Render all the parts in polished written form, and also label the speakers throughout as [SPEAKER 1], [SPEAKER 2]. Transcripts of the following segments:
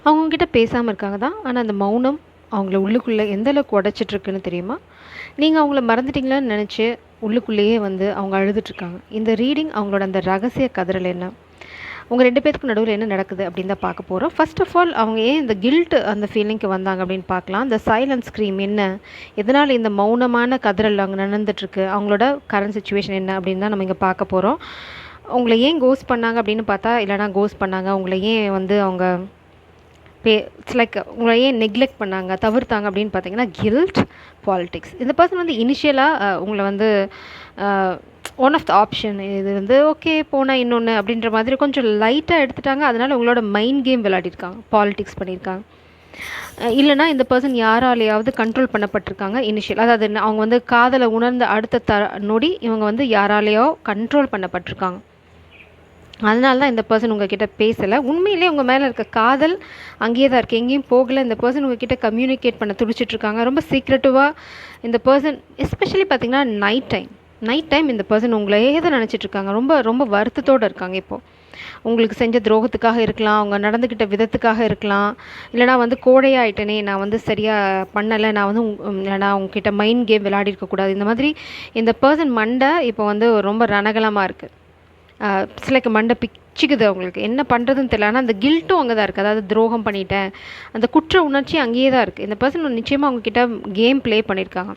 [SPEAKER 1] அவங்கக்கிட்ட பேசாமல் இருக்காங்க தான். ஆனால் அந்த மௌனம் அவங்கள உள்ளுக்குள்ளே எந்த அளவுக்கு உடைச்சிட்ருக்குன்னு தெரியுமா? நீங்கள் அவங்கள மறந்துட்டீங்களான்னு நினச்சி உள்ளுக்குள்ளேயே வந்து அவங்க அழுதுட்ருக்காங்க. இந்த ரீடிங் அவங்களோட அந்த ரகசிய கதறல் என்ன? உங்கள் 2 பேத்துக்கும் நடுவில் என்ன நடக்குது அப்படின்னு தான் பார்க்க போகிறோம். ஃபர்ஸ்ட் ஆஃப் ஆல் அவங்க ஏன் இந்த கில்ட் அந்த ஃபீலிங்க்கு வந்தாங்க அப்படின்னு பார்க்கலாம். இந்த சைலன்ஸ் ஸ்க்ரீம் என்ன? எதனால் இந்த மௌனமான கதறல் அங்கே நடந்துட்டுருக்கு? அவங்களோட கரண்ட் சிச்சுவேஷன் என்ன அப்படின்னு தான் நம்ம இங்கே பார்க்க போகிறோம். உங்களை ஏன் கோஸ்ட் பண்ணாங்க அப்படின்னு பார்த்தா, இல்லைனா கோஸ்ட் பண்ணாங்க, உங்களை ஏன் வந்து அவங்க இட்ஸ் லைக் உங்களை ஏன் நெக்லெக்ட் பண்ணாங்க, தவிர்த்தாங்க அப்படின்னு பார்த்தீங்கன்னா, கில்ட், பாலிடிக்ஸ். இந்த பர்சன் வந்து இனிஷியலாக உங்களை வந்து ஒன் ஆஃப் த ஆப்ஷன் இது வந்து ஓகே போனால் இன்னொன்று அப்படின்ற மாதிரி கொஞ்சம் லைட்டாக எடுத்துட்டாங்க. அதனால் உங்களோட மைண்ட் கேம் விளையாடிருக்காங்க, பாலிடிக்ஸ் பண்ணியிருக்காங்க. இல்லைனா இந்த பர்சன் யாராலேயாவது கண்ட்ரோல் பண்ணப்பட்டிருக்காங்க இனிஷியல். அதாவது அவங்க வந்து காதலை உணர்ந்த அடுத்த நொடி இவங்க வந்து யாராலேயோ கண்ட்ரோல் பண்ணப்பட்டிருக்காங்க. அதனால தான் இந்த பர்சன் உங்ககிட்ட பேசலை. உண்மையிலே உங்கள் மேலே இருக்க காதல் அங்கேயே தான் இருக்குது, எங்கேயும் போகலை. இந்த பர்சன் உங்ககிட்ட கம்யூனிகேட் பண்ண துடிச்சிட்ருக்காங்க. ரொம்ப சீக்ரெட்டிவாக இந்த பர்சன் எஸ்பெஷலி பார்த்திங்கன்னா நைட் டைம் இந்த பர்சன் உங்களையே தான் நினச்சிட்ருக்காங்க. ரொம்ப ரொம்ப வருத்தத்தோடு இருக்காங்க. இப்போது உங்களுக்கு செஞ்ச துரோகத்துக்காக இருக்கலாம், அவங்க நடந்துக்கிட்ட விதத்துக்காக இருக்கலாம், இல்லைனா வந்து கோழையாயிட்டனே, நான் வந்து சரியாக பண்ணலை, நான் வந்து நான் உங்ககிட்ட மைண்ட் கேம் விளையாடிருக்கக்கூடாது. இந்த மாதிரி இந்த பர்சன் மண்டை இப்போ வந்து ரொம்ப ரணகலமாக இருக்குது. சிலைக்கு மண்டை பிச்சுக்குது. அவங்களுக்கு என்ன பண்ணுறதுன்னு தெரியல. ஆனால் அந்த கில்ட்டும் அங்கே தான் இருக்குது. அதாவது துரோகம் பண்ணிட்டேன், அந்த குற்ற உணர்ச்சி அங்கேயே தான் இருக்குது. இந்த பர்சன் நிச்சயமாக அவங்கக்கிட்ட கேம் ப்ளே பண்ணியிருக்காங்க.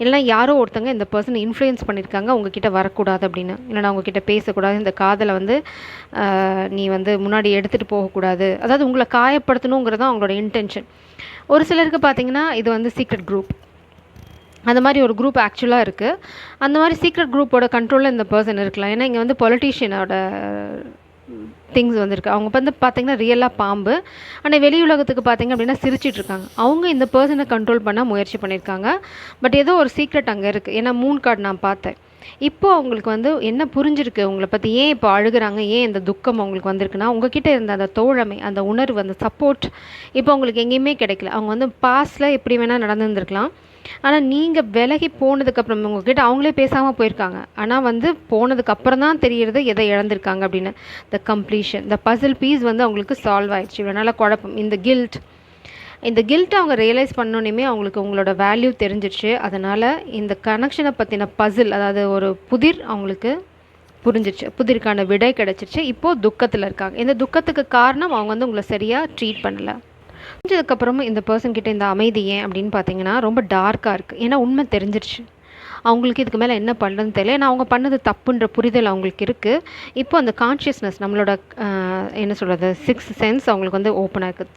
[SPEAKER 1] இல்லைனா யாரோ ஒருத்தங்க இந்த பர்சனை இன்ஃப்ளூயன்ஸ் பண்ணியிருக்காங்க உங்ககிட்ட வரக்கூடாது அப்படின்னு, இல்லைனா அவங்கக்கிட்ட பேசக்கூடாது, இந்த காதலை வந்து நீ வந்து முன்னாடி எடுத்துகிட்டு போகக்கூடாது, அதாவது உங்களை காயப்படுத்தணுங்கிறது தான் அவங்களோட இன்டென்ஷன். ஒரு சிலருக்கு பார்த்திங்கன்னா இது வந்து சீக்ரெட் குரூப், அந்த மாதிரி ஒரு குரூப் ஆக்சுவலாக இருக்குது. அந்த மாதிரி சீக்ரெட் குரூப்போட கண்ட்ரோலில் இந்த பர்சன் இருக்கலாம். ஏன்னா இங்கே வந்து பொலிட்டீஷியனோட திங்ஸ் வந்துருக்கு. அவங்க வந்து பார்த்திங்கன்னா ரியலாக பாம்பு, ஆனால் வெளி உலகத்துக்கு பார்த்திங்க அப்படின்னா சிரிச்சிட்ருக்காங்க. அவங்க இந்த பர்சனை கண்ட்ரோல் பண்ண முயற்சி பண்ணியிருக்காங்க. பட் ஏதோ ஒரு சீக்ரெட் அங்கே இருக்குது. ஏன்னா மூன் கார்டு நான் பார்த்தேன். இப்போது அவங்களுக்கு வந்து என்ன புரிஞ்சிருக்கு உங்களை பற்றி, ஏன் இப்போ அழுகிறாங்க, ஏன் இந்த துக்கம் அவங்களுக்கு வந்திருக்குன்னா, உங்ககிட்ட இருந்த அந்த தோழமை, அந்த உணர்வு, அந்த சப்போர்ட் இப்போ அவங்களுக்கு எங்கேயுமே கிடைக்கல. அவங்க வந்து பாஸ்டில் எப்படி வேணால் நடந்துருந்துருக்கலாம். ஆனால் நீங்கள் விலகி போனதுக்கப்புறம் உங்ககிட்ட அவங்களே பேசாமல் போயிருக்காங்க. ஆனால் வந்து போனதுக்கப்புறம் தான் தெரிகிறது எதை இழந்திருக்காங்க அப்படின்னு. The completion, the puzzle piece வந்து அவங்களுக்கு சால்வ் ஆயிடுச்சு. இவ்வளோ குழப்பம், இந்த கில்ட்டை அவங்க ரியலைஸ் பண்ணோன்னே அவங்களுக்கு உங்களோட வேல்யூ தெரிஞ்சிடுச்சு. அதனால் இந்த கனெக்ஷனை பற்றின பசில், அதாவது ஒரு புதிர் அவங்களுக்கு புரிஞ்சிடுச்சு, புதிருக்கான விடை கிடச்சிருச்சு. இப்போது துக்கத்தில் இருக்காங்க. இந்த துக்கத்துக்கு காரணம் அவங்க வந்து உங்களை சரியாக ட்ரீட் பண்ணலை. புரிஞ்சதுக்கப்புறமும் இந்த பர்சன்கிட்ட இந்த அமைதி ஏன் அப்படின்னு பார்த்தீங்கன்னா ரொம்ப டார்க்காக இருக்குது. ஏன்னா உண்மை தெரிஞ்சிருச்சு. அவங்களுக்கு இதுக்கு மேலே என்ன பண்ணுறதுன்னு தெரியல. ஏன்னா அவங்க பண்ணது தப்புன்ற புரிதல் அவங்களுக்கு இருக்குது. இப்போ அந்த கான்ஷியஸ்னஸ், நம்மளோட என்ன சொல்கிறது, 6th சென்ஸ் அவங்களுக்கு வந்து ஓப்பன் ஆகுது.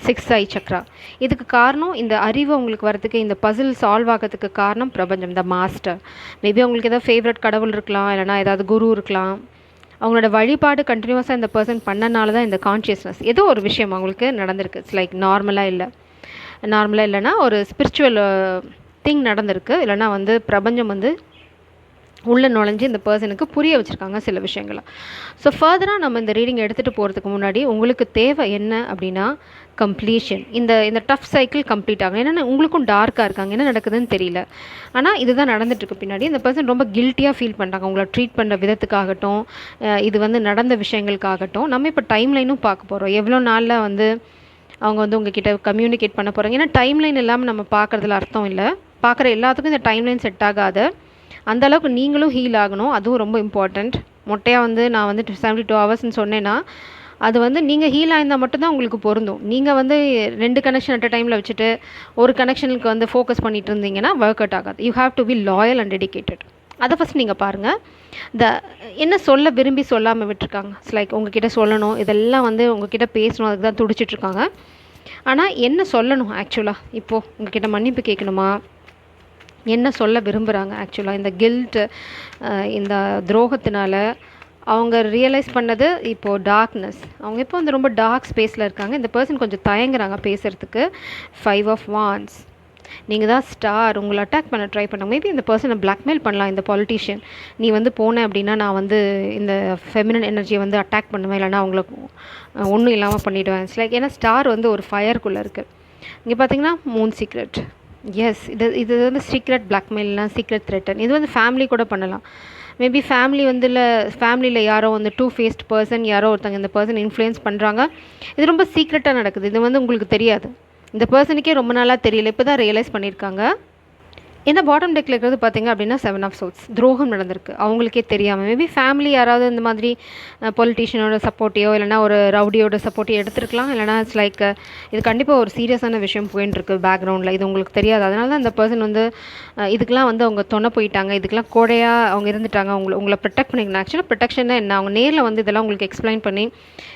[SPEAKER 1] 6th ஐ சக்ரா. இதுக்கு காரணம் இந்த அறிவு அவங்களுக்கு வரதுக்கு, இந்த பசில் சால்வ் ஆகிறதுக்கு காரணம் பிரபஞ்சம், த மாஸ்டர். மேபி அவங்களுக்கு ஏதாவது ஃபேவரட் கடவுள் இருக்கலாம், இல்லைனா ஏதாவது குரு இருக்கலாம். அவங்களோட வழிபாடு கண்டினியூஸாக இந்த பர்சன் பண்ணனால தான் இந்த கான்ஷியஸ்னஸ் ஏதோ ஒரு விஷயம் அவங்களுக்கு நடந்திருக்கு. இட்ஸ் லைக் நார்மலாக இல்லைன்னா ஒரு ஸ்பிரிச்சுவல் திங் நடந்திருக்கு. இல்லைனா வந்து பிரபஞ்சம் வந்து உள்ளே நுழைஞ்சு இந்த பர்சனுக்கு புரிய வச்சுருக்காங்க சில விஷயங்களை. ஸோ ஃபர்தராக நம்ம இந்த ரீடிங் எடுத்துகிட்டு போகிறதுக்கு முன்னாடி உங்களுக்கு தேவை என்ன அப்படின்னா கம்ப்ளீஷன். இந்த டஃப் சைக்கிள் கம்ப்ளீட் ஆகும். ஏன்னா உங்களுக்கும் டார்க்காக இருக்காங்க, என்ன நடக்குதுன்னு தெரியல. ஆனால் இதுதான் நடந்துட்டுருக்கு. பின்னாடி இந்த பர்சன் ரொம்ப கில்ட்டியாக ஃபீல் பண்ணுறாங்க உங்களை ட்ரீட் பண்ணுற விதத்துக்காகட்டும், இது வந்து நடந்த விஷயங்களுக்காகட்டும். நம்ம இப்போ டைம்லைனும் பார்க்க போகிறோம். எவ்வளோ நாளில் வந்து அவங்க வந்து உங்ககிட்ட கம்யூனிகேட் பண்ண போகிறாங்க. ஏன்னா டைம்லைன் இல்லாமல் நம்ம பார்க்குறதுல அர்த்தம் இல்லை. பார்க்குற எல்லாத்துக்கும் இந்த டைம்லைன் செட் ஆகாது. அந்தளவுக்கு நீங்களும் ஹீல் ஆகணும், அதுவும் ரொம்ப இம்பார்ட்டண்ட். மொட்டையாக வந்து நான் வந்து 72 ஹவர்ஸ்ன்னு சொன்னேன்னா அது வந்து நீங்கள் ஹீல் ஆயிருந்தால் மட்டும்தான் உங்களுக்கு பொருந்தும். நீங்கள் வந்து 2 கனெக்ஷன் அட் அ டைமில் வச்சுட்டு ஒரு கனெக்ஷனுக்கு வந்து ஃபோக்கஸ் பண்ணிட்டு இருந்தீங்கன்னா ஒர்க் அவுட் ஆகாது. You have to be loyal and dedicated. அதை ஃபஸ்ட் நீங்கள் பாருங்கள். என்ன சொல்ல விரும்பி சொல்லாமல் விட்டுருக்காங்க. இட்ஸ் லைக் உங்ககிட்ட சொல்லணும், இதெல்லாம் வந்து உங்ககிட்ட பேசணும், அதுக்கு தான் துடிச்சிட்ருக்காங்க. ஆனால் என்ன சொல்லணும் ஆக்சுவலாக? இப்போது உங்ககிட்ட மன்னிப்பு கேட்கணுமா, என்ன சொல்ல விரும்புகிறாங்க ஆக்சுவலாக? இந்த கில்ட்டு, இந்த துரோகத்தினால அவங்க ரியலைஸ் பண்ணது இப்போது டார்க்னஸ். அவங்க இப்போ வந்து ரொம்ப டார்க் ஸ்பேஸில் இருக்காங்க. இந்த பர்சன் கொஞ்சம் தயங்குறாங்க பேசுகிறதுக்கு. 5 of Wands. நீங்கள் தான் ஸ்டார், உங்களை அட்டாக் பண்ண ட்ரை பண்ணாங்க. மேபி இந்த பர்சனை பிளாக்மெயில் பண்ணலாம். இந்த பாலிட்டிஷியன், நீ வந்து போனேன் அப்படின்னா நான் வந்து இந்த ஃபெமினன் எனர்ஜியை வந்து அட்டாக் பண்ணுவேன், இல்லைனா அவங்கள ஒன்றும் இல்லாமல் பண்ணிவிடுவேன். இட்ஸ் லைக் ஏன்னா ஸ்டார் வந்து ஒரு ஃபயருக்குள்ளே இருக்குது. இங்கே பார்த்தீங்கன்னா மூன் சீக்ரெட். எஸ், இது வந்து சீக்ரெட் பிளாக்மெயில்னா சீக்ரெட் த்ரெட்டன். இது வந்து ஃபேமிலி கூட பண்ணலாம். மேபி ஃபேமிலியில் யாரோ வந்து டூ ஃபேஸ்ட் பர்சன், யாரோ ஒருத்தங்க இந்த பர்சன் இன்ஃப்ளூயன்ஸ் பண்ணுறாங்க. இது ரொம்ப சீக்ரெட்டாக நடக்குது. இது வந்து உங்களுக்கு தெரியாது. இந்த பர்சனுக்கே ரொம்ப நாளாக தெரியல, இப்போ தான் ரியலைஸ் பண்ணியிருக்காங்க. ஏன்னா பாட்டம் டெக்கில் இருக்கிறது பார்த்தீங்க அப்படின்னா 7 ஆஃப் சோட்ஸ், துரோகம் நடந்திருக்கு அவங்களுக்கே தெரியாமல். மேபி ஃபேமிலி யாராவது இந்த மாதிரி பொலிட்டீஷியனோட சப்போர்ட்டையோ இல்லைனா ஒரு ரவுடியோட சப்போர்ட்டையோ எடுத்துருக்கலாம். இல்லைனா இட்ஸ் லைக் இது கண்டிப்பாக ஒரு சீரியஸான விஷயம் போயின்னு இருக்குது பேக்ரவுண்டில், இது உங்களுக்கு தெரியாது. அதனால தான் இந்த பர்சன் வந்து இதுக்கெலாம் வந்து அவங்க தொணை போயிட்டாங்க, இதுக்கெலாம் கோடையாக அவங்க இருந்துட்டாங்க. உங்களை ப்ரொடெக்ட் பண்ணிக்கணும். ஆக்சுவலாக ப்ரொடெக்ஷன் தான் என்ன, அவங்க நேரில் வந்து இதெல்லாம் உங்களுக்கு எக்ஸ்பிளைன் பண்ணி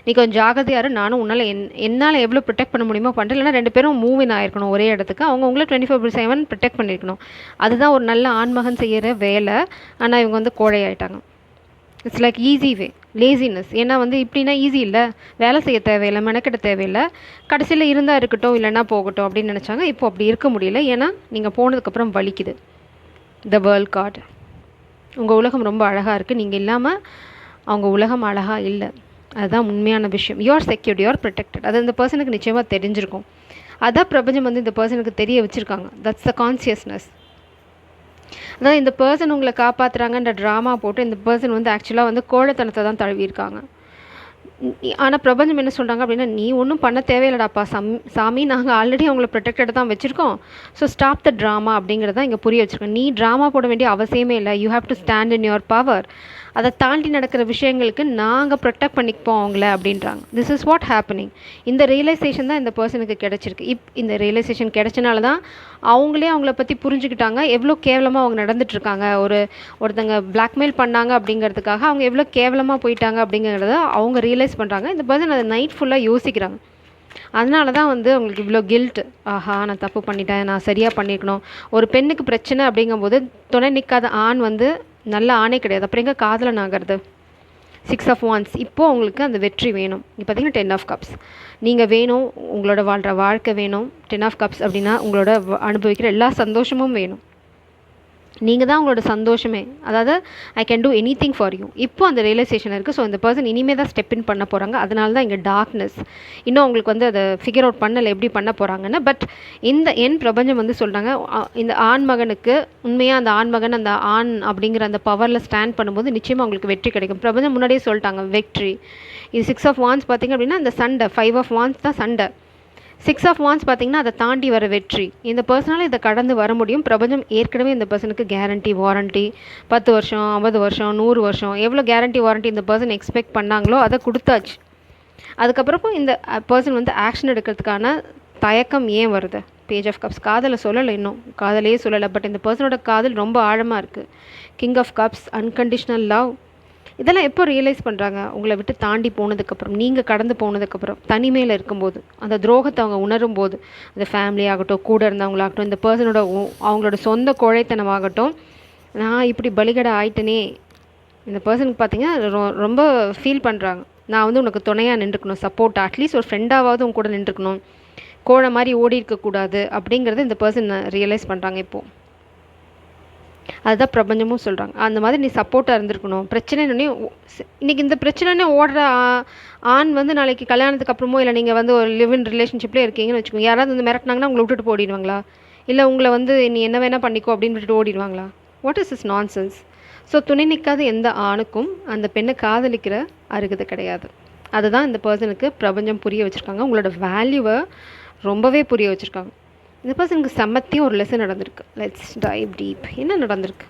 [SPEAKER 1] நீ கொஞ்சம் ஜாகிரதையாரு, நானும் உன்னால் என்னால் எவ்வளோ ப்ரொடெக்ட் பண்ண முடியுமோ பண்ணுறேன், இல்லைனா 2 பேரும் மூவின் ஆயிருக்கணும் ஒரே இடத்துக்கு, அவங்க உங்களை 24/7 ப்ரொடெக்ட் பண்ணியிருக்கணும். அதுதான் ஒரு நல்ல ஆண்மகன் செய்கிற வேலை. ஆனால் இவங்க வந்து கோழையாயிட்டாங்க. It's like easy way, laziness. ஏன்னா வந்து இப்படின்னா ஈஸி இல்லை, வேலை செய்ய தேவையில்லை, மெனக்கெட்ட தேவையில்லை, கடைசியில் இருந்தால் இருக்கட்டும் இல்லைன்னா போகட்டும் அப்படின்னு நினச்சாங்க. இப்போ அப்படி இருக்க முடியல. ஏன்னா நீங்கள் போனதுக்கப்புறம் வலிக்குது. த வேர்ல்ட் கார்டு, உங்கள் உலகம் ரொம்ப அழகாக இருக்குது, நீங்கள் இல்லாமல் அவங்க உலகம் அழகாக இல்லை. அதுதான் உண்மையான விஷயம். You are secured, you are protected. அது இந்த பர்சனுக்கு நிச்சயமாக தெரிஞ்சிருக்கும். அதான் பிரபஞ்சம் வந்து இந்த பர்சனுக்கு தெரிய வச்சுருக்காங்க. That's the consciousness. அதாவது இந்த பர்சன் உங்களை காப்பாற்றுறாங்கன்ற ட்ராமா போட்டு இந்த பர்சன் வந்து ஆக்சுவலாக வந்து கோழைத்தனத்தை தான் தழுவியிருக்காங்க. ஆனால் பிரபஞ்சம் என்ன சொல்கிறாங்க அப்படின்னா, நீ ஒன்றும் பண்ண தேவையில்லடாப்பா சாமி, நாங்கள் ஆல்ரெடி அவங்கள ப்ரொடெக்டட் தான் வச்சுருக்கோம். ஸோ ஸ்டாப் த ட்ராமா அப்படிங்கிறத இங்கே புரிய வச்சுருக்கோம். நீ ட்ராமா போட வேண்டிய அவசியமே இல்லை. You have to stand in your power. அதை தாண்டி நடக்கிற விஷயங்களுக்கு நாங்கள் ப்ரொடெக்ட் பண்ணிப்போம் அவங்கள அப்படின்றாங்க. This is what happening. இந்த ரியலைசேஷன் தான் இந்த பர்சனுக்கு கிடச்சிருக்கு. இந்த ரியலைசேஷன் கிடச்சனால தான் அவங்களே அவங்கள பற்றி புரிஞ்சுக்கிட்டாங்க. எவ்வளோ கேவலமாக அவங்க நடந்துட்டுருக்காங்க, ஒருத்தங்க பிளாக்மெயில் பண்ணாங்க அப்படிங்கிறதுக்காக அவங்க எவ்வளோ கேவலமாக போயிட்டாங்க அப்படிங்கிறத அவங்க ரியலைஸ் பண்ணுறாங்க. இந்த பர்சன் அதை நைட் ஃபுல்லாக யோசிக்கிறாங்க. அதனால தான் வந்து அவங்களுக்கு இவ்வளோ கில்ட். ஆஹா, நான் தப்பு பண்ணிட்டேன், நான் சரியாக பண்ணியிருக்கணும். ஒரு பெண்ணுக்கு பிரச்சனை அப்படிங்கும்போது துணை நிற்காத ஆண் வந்து நல்ல ஆணே கிடையாது. அப்புறம் எங்கே காதலன் ஆகிறது? 6 ஆஃப் வான்ஸ். இப்போது உங்களுக்கு அந்த வெற்றி வேணும். இப்போ பார்த்தீங்கன்னா 10 ஆஃப் கப்ஸ். நீங்கள் வேணும், உங்களோட வாழ்கிற வாழ்க்கை வேணும். 10 ஆஃப் கப்ஸ் அப்படின்னா உங்களோட அனுபவிக்கிற எல்லா சந்தோஷமும் வேணும். நீங்கள் தான் உங்களோட சந்தோஷமே. அதாவது I can do any thing for you. இப்போ அந்த ரியலைசேஷன் இருக்குது. ஸோ இந்த பர்சன் இனிமேல் தான் ஸ்டெப் இன் பண்ண போகிறாங்க. அதனால தான் இங்கே டார்க்னஸ். இன்னும் அவங்களுக்கு வந்து அதை ஃபிகர் அவுட் பண்ணலை எப்படி பண்ண போகிறாங்கன்னு. பட் என் பிரபஞ்சம் வந்து சொல்கிறாங்க, இந்த ஆண்மகனுக்கு உண்மையாக அந்த ஆண்மகன் அந்த ஆண் அப்படிங்கிற அந்த பவரில் ஸ்டாண்ட் பண்ணும்போது நிச்சயமாக அவங்களுக்கு வெற்றி கிடைக்கும். பிரபஞ்சம் முன்னாடியே சொல்லிட்டாங்க வெற்றி. இது 6 ஆஃப் வான்ஸ் பார்த்திங்க அப்படின்னா அந்த சண்டை, 5 ஆஃப் வான்ஸ் தான் சண்டை. 6 ஆஃப் வான்ஸ் பார்த்திங்கன்னா அதை தாண்டி வர வெற்றி. இந்த பர்சனால் இதை கடந்து வர முடியும். பிரபஞ்சம் ஏற்கனவே இந்த பர்சனுக்கு கேரண்டி, வாரண்ட்டி 10 வருஷம், 50 வருஷம், 100 வருஷம், எவ்வளோ கேரண்டி வாரண்ட்டி இந்த பர்சன் எக்ஸ்பெக்ட் பண்ணாங்களோ அதை கொடுத்தாச்சு. அதுக்கப்புறமும் இந்த பர்சன் வந்து ஆக்ஷன் எடுக்கிறதுக்கான தயக்கம் ஏன் வருது? Page of cups. காதலை சொல்லலை, இன்னும் காதலையே சொல்லலை. பட் இந்த பர்சனோட காதல் ரொம்ப ஆழமாக இருக்குது. King of cups, unconditional love. இதெல்லாம் எப்போ ரியலைஸ் பண்ணுறாங்க? உங்களை விட்டு தாண்டி போனதுக்கப்புறம், நீங்கள் கடந்து போனதுக்கப்புறம், தனிமையில் இருக்கும்போது, அந்த துரோகத்தை அவங்க உணரும் போது, அந்த ஃபேமிலி ஆகட்டும், கூட இருந்தவங்களாகட்டும், இந்த பர்சனோட அவங்களோட சொந்த கோழைத்தனமாகட்டும், நான் இப்படி பலிகடை ஆயிட்டனே. இந்த பர்சனுக்கு பார்த்தீங்கன்னா ரொம்ப ஃபீல் பண்ணுறாங்க. நான் வந்து உனக்கு துணையாக நின்றுக்கணும், சப்போர்ட், அட்லீஸ்ட் ஒரு ஃப்ரெண்டாவது உங்க கூட நின்றுக்கணும், கோழை மாதிரி ஓடி இருக்கக்கூடாது அப்படிங்கிறது இந்த பர்சன் ரியலைஸ் பண்ணுறாங்க இப்போது. அதுதான் பிரபஞ்சமும் சொல்கிறாங்க. அந்த மாதிரி நீ சப்போர்ட்டாக இருந்திருக்கணும். பிரச்சனைன்னு இன்றைக்கி இந்த பிரச்சனைன்னு ஓடுற ஆண் வந்து நாளைக்கு கல்யாணத்துக்கு அப்புறமோ இல்லை நீங்கள் வந்து ஒரு லிவ் இன் ரிலேஷன்ஷிப்லேயே இருக்கீங்கன்னு வச்சுக்கோங்க, யாராவது வந்து மிரட்டினாங்கன்னா உங்களை விட்டுட்டு ஓடிடுவாங்களா? இல்லை உங்களை வந்து நீ என்ன வேணால் பண்ணிக்கோ அப்படின்னு விட்டுட்டு ஓடிடுவாங்களா? What is nonsense? ஸோ துணை நிற்காத எந்த ஆணுக்கும் அந்த பெண்ணை காதலிக்கிற அருகதை கிடையாது. அதுதான் இந்த பர்சனுக்கு பிரபஞ்சம் புரிய வச்சுருக்காங்க. உங்களோட வேல்யூவை ரொம்பவே புரிய வச்சுருக்காங்க. இந்த பர்சனுக்கு செம்மத்தியும் ஒரு லெசன் நடந்திருக்கு. Let's dive deep. என்ன நடந்திருக்கு?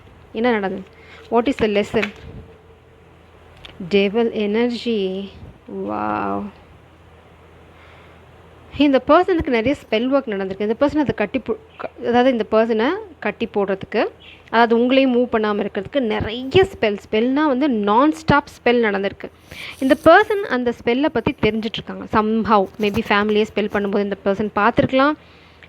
[SPEAKER 1] What is the lesson? Devil energy. Wow. இந்த பர்சனுக்கு நிறைய ஸ்பெல் ஒர்க் நடந்திருக்கு. இந்த பர்சன் அதை அதாவது இந்த பர்சனை கட்டி போடுறதுக்கு, அதாவது உங்களையும் மூவ் பண்ணாமல் இருக்கிறதுக்கு நிறைய ஸ்பெல்னால் வந்து நான் ஸ்டாப் ஸ்பெல் நடந்திருக்கு. இந்த பர்சன் அந்த ஸ்பெல்லை பற்றி தெரிஞ்சிட்ருக்காங்க. சம்ஹவ் மேபி ஃபேமிலியே ஸ்பெல் பண்ணும்போது இந்த பர்சன் பார்த்துருக்கலாம்,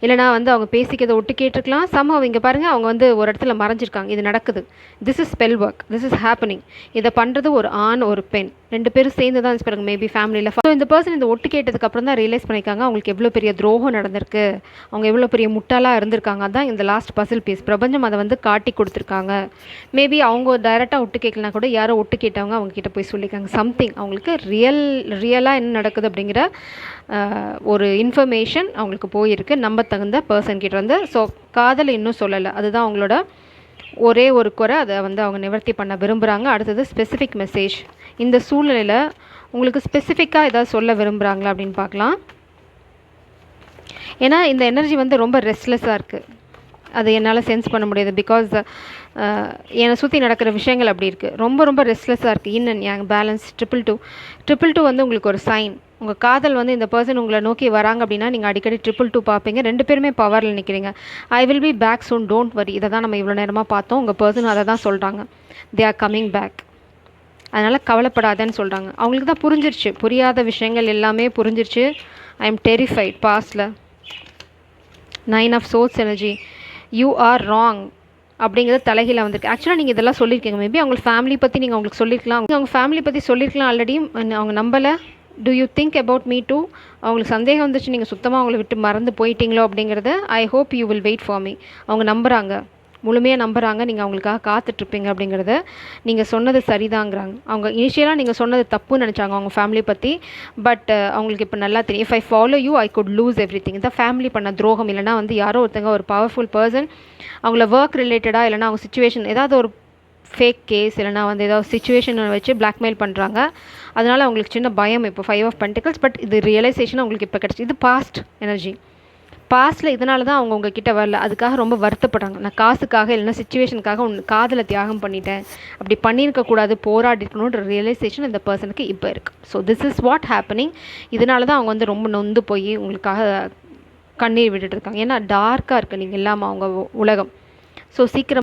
[SPEAKER 1] இல்லைனா வந்து அவங்க பேசிக்கிறத ஒட்டு கேட்டிருக்கலாம். சம்ஹவ் இங்கே பாருங்கள், அவங்க வந்து ஒரு இடத்துல மறைஞ்சிருக்காங்க. இது நடக்குது. This is spell work, this is happening. இதை பண்ணுறது ஒரு ஆண் ஒரு பெண், 2 பேரும் சேர்ந்து தான் பாருங்க மேபி ஃபேமிலியில். ஸோ இந்த பர்சன் இந்த ஒட்டு கேட்டதுக்கப்புறம் தான் ரியலைஸ் பண்ணியிருக்காங்க அவங்களுக்கு எவ்வளோ பெரிய துரோகம் நடந்திருக்கு, அவங்க எவ்வளோ பெரிய முட்டாளாக இருந்திருக்காங்க. அதான் இந்த லாஸ்ட் பசில் பீஸ். பிரபஞ்சம் அதை வந்து காட்டி கொடுத்துருக்காங்க. மேபி அவங்க டைரெக்டாக ஒட்டு கேட்கலனா கூட யாரோ ஒட்டு கேட்டவங்க அவங்க கிட்ட போய் சொல்லியிருக்காங்க. சம்திங் அவங்களுக்கு ரியலாக என்ன நடக்குது அப்படிங்கிற ஒரு இன்ஃபர்மேஷன் அவங்களுக்கு போயிருக்கு, நம்ப தகுந்த பர்சன் கிட்ட வந்து. ஸோ காதல் இன்னும் சொல்லலை. அதுதான் அவங்களோட ஒரே ஒரு குறை, அதை வந்து அவங்க நிவர்த்தி பண்ண விரும்புகிறாங்க. அடுத்தது ஸ்பெசிஃபிக் மெசேஜ். இந்த சூழ்நிலையில் உங்களுக்கு ஸ்பெசிஃபிக்காக ஏதாவது சொல்ல விரும்புகிறாங்களா அப்படின்னு பார்க்கலாம். ஏன்னா இந்த எனர்ஜி வந்து ரொம்ப ரெஸ்ட்லெஸ்ஸாக இருக்குது. அது என்னால் சென்ஸ் பண்ண முடியாது. பிகாஸ் என்னை சுற்றி நடக்கிற விஷயங்கள் அப்படி இருக்குது. ரொம்ப ரொம்ப ரெஸ்ட்லெஸ்ஸாக இருக்குது. இன்னன் யாங் பேலன்ஸ். 222 வந்து உங்களுக்கு ஒரு சைன். உங்கள் காதல் வந்து இந்த பர்சன் உங்களை நோக்கி வராங்க அப்படின்னா நீங்கள் அடிக்கடி 222 பார்ப்பீங்க. 2 பேருமே பவரில் நிற்கிறீங்க. I will be back soon, don't worry. இதை தான் நம்ம இவ்வளோ நேரமாக பார்த்தோம். உங்கள் பர்சன் அதை தான் சொல்கிறாங்க. They are coming back. அதனால் கவலைப்படாதேன்னு சொல்கிறாங்க. அவங்களுக்கு தான் புரிஞ்சிருச்சு. புரியாத விஷயங்கள் எல்லாமே புரிஞ்சிருச்சு. I am terrified. பாஸ்டில் 9 of source energy. You are wrong அப்படிங்கிறது தலைகீழ வந்திருக்கு. ஆக்சுவலாக நீங்கள் இதெல்லாம் சொல்லியிருக்கீங்க. மேபி அவங்க ஃபேமிலி பற்றி நீங்கள் அவங்களுக்கு சொல்லியிருக்கலாம். அவங்க ஃபேமிலி பற்றி சொல்லியிருக்கலாம் ஆல்ரெடி. அவங்க நம்பலை. Do you think about me too? அவங்களுக்கு சந்தேகம் வந்துச்சு நீங்கள் சுத்தமாக அவங்கள விட்டு மறந்து போயிட்டீங்களோ அப்படிங்கிறத. I hope you will wait for me. அவங்க நம்புகிறாங்க, முழுமையாக நம்புகிறாங்க நீங்கள் அவங்களுக்காக காத்துட்ருப்பீங்க அப்படிங்கிறத. நீங்கள் சொன்னது சரிதாங்கிறாங்க. அவங்க இனிஷியலாக நீங்கள் சொன்னது தப்புன்னு நினச்சாங்க அவங்க ஃபேமிலி பற்றி. பட் அவங்களுக்கு இப்போ நல்லா தெரியும். If I follow you I could lose everything. இந்த ஃபேமிலி பண்ண துரோகம். இல்லைனா வந்து யாரோ ஒருத்தங்க ஒரு பவர்ஃபுல் பர்சன் அவங்கள ஒர்க் ரிலேட்டடாக இல்லைனா அவங்க சுச்சுவேஷன் ஏதாவது ஒரு ஃபேக் கேஸ் இல்லைனா வந்து ஏதாவது சுச்சுவேஷனை வச்சு பிளாக்மெயில் பண்ணுறாங்க. அதனால் அவங்களுக்கு சின்ன பயம் இப்போ 5 ஆஃப் பென்டிகல்ஸ். பட் இது ரியலைசேஷன் அவங்களுக்கு இப்போ கிடச்சி. இது பாஸ்ட் எனர்ஜி. பாஸ்ட்டில் இதனால தான் அவங்க உங்ககிட்ட வரல. அதுக்காக ரொம்ப வருத்தப்படுறாங்க. நான் காசுக்காக இல்லைனா சுச்சுவேஷனுக்காக காதலை தியாகம் பண்ணிட்டேன், அப்படி பண்ணியிருக்கக்கூடாது, போராடிருக்கணுன்ற ரியலைசேஷன் இந்த பர்சனுக்கு இப்போ இருக்குது. So this is what happening. இதனால தான் அவங்க வந்து ரொம்ப நொந்து போய் உங்களுக்காக கண்ணீர் விட்டுட்டு இருக்காங்க. ஏன்னா டார்க்காக இருக்குது நீங்கள் இல்லாமல் அவங்க உலகம். ஸோ சீக்கிரம்